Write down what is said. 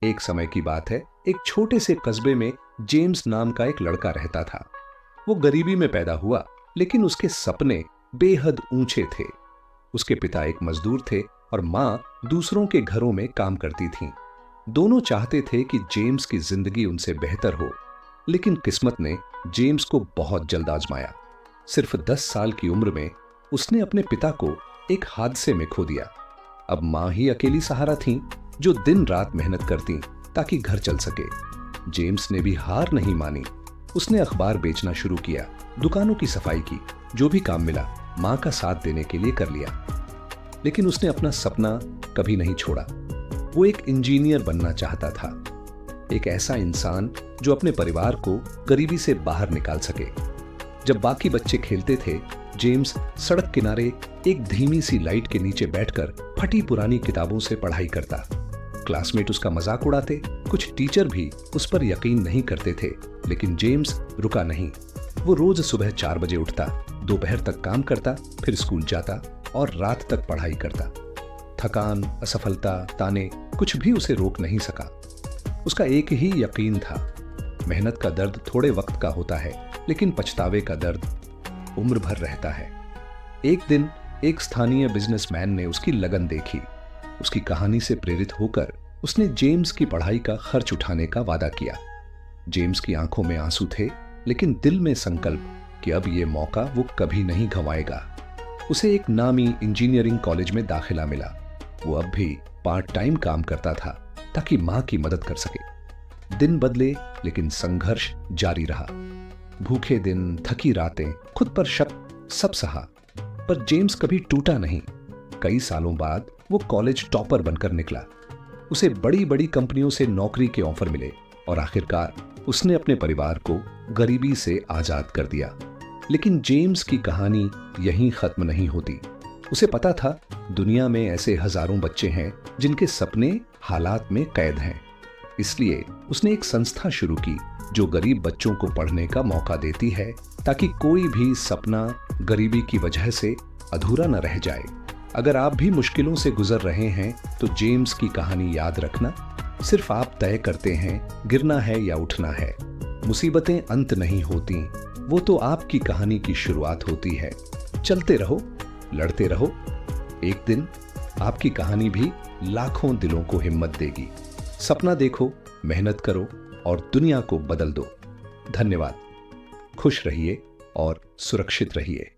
एक समय की बात है, एक छोटे से कस्बे में जेम्स नाम का एक लड़का रहता था। वो गरीबी में पैदा हुआ, लेकिन उसके सपने बेहद ऊंचे थे। उसके पिता एक मजदूर थे और माँ दूसरों के घरों में काम करती थीं। दोनों चाहते थे कि जेम्स की जिंदगी उनसे बेहतर हो, लेकिन किस्मत ने जेम्स को बहुत जल्द आजमाया। सिर्फ 10 साल की उम्र में उसने अपने पिता को एक हादसे में खो दिया। अब माँ ही अकेली सहारा थीं, जो दिन रात मेहनत करती ताकि घर चल सके। जेम्स ने भी हार नहीं मानी। उसने अखबार बेचना शुरू किया, दुकानों की सफाई की, जो भी काम मिला माँ का साथ देने के लिए कर लिया। लेकिन उसने अपना सपना कभी नहीं छोड़ा। वो एक इंजीनियर बनना चाहता था, एक ऐसा इंसान जो अपने परिवार को गरीबी से बाहर निकाल सके। जब बाकी बच्चे खेलते थे, जेम्स सड़क किनारे एक धीमी सी लाइट के नीचे बैठकर फटी पुरानी किताबों से पढ़ाई करता। क्लासमेट उसका मजाक उड़ाते, कुछ टीचर भी उस पर यकीन नहीं करते थे, लेकिन जेम्स रुका नहीं। वो रोज सुबह 4 बजे उठता, दोपहर तक काम करता, फिर स्कूल जाता और रात तक पढ़ाई करता। थकान, असफलता, ताने कुछ भी उसे रोक नहीं सका। उसका एक ही यकीन था, मेहनत का दर्द थोड़े वक्त का होता है, लेकिन पछतावे का दर्द उम्र भर रहता है। एक दिन एक स्थानीय बिजनेसमैन ने उसकी लगन देखी। उसकी कहानी से प्रेरित होकर उसने जेम्स की पढ़ाई का खर्च उठाने का वादा किया। जेम्स की आंखों में आंसू थे, लेकिन दिल में संकल्प कि अब ये मौका वो कभी नहीं गंवाएगा। उसे एक नामी इंजीनियरिंग कॉलेज में दाखिला मिला। वो अब भी पार्ट टाइम काम करता था ताकि मां की मदद कर सके। दिन बदले, लेकिन संघर्ष जारी रहा। भूखे दिन, थकी रातें, खुद पर शक, सब सहा, पर जेम्स कभी टूटा नहीं। कई सालों बाद वो कॉलेज टॉपर बनकर निकला। उसे बड़ी बड़ी कंपनियों से नौकरी के ऑफर मिले और आखिरकार उसने अपने परिवार को गरीबी से आजाद कर दिया। लेकिन जेम्स की कहानी यहीं खत्म नहीं होती। उसे पता था दुनिया में ऐसे हजारों बच्चे हैं जिनके सपने हालात में कैद हैं। इसलिए उसने एक संस्था शुरू की जो गरीब बच्चों को पढ़ने का मौका देती है, ताकि कोई भी सपना गरीबी की वजह से अधूरा न रह जाए। अगर आप भी मुश्किलों से गुजर रहे हैं तो जेम्स की कहानी याद रखना। सिर्फ आप तय करते हैं गिरना है या उठना है। मुसीबतें अंत नहीं होती, वो तो आपकी कहानी की शुरुआत होती है। चलते रहो, लड़ते रहो। एक दिन आपकी कहानी भी लाखों दिलों को हिम्मत देगी। सपना देखो, मेहनत करो और दुनिया को बदल दो। धन्यवाद। खुश रहिए और सुरक्षित रहिए।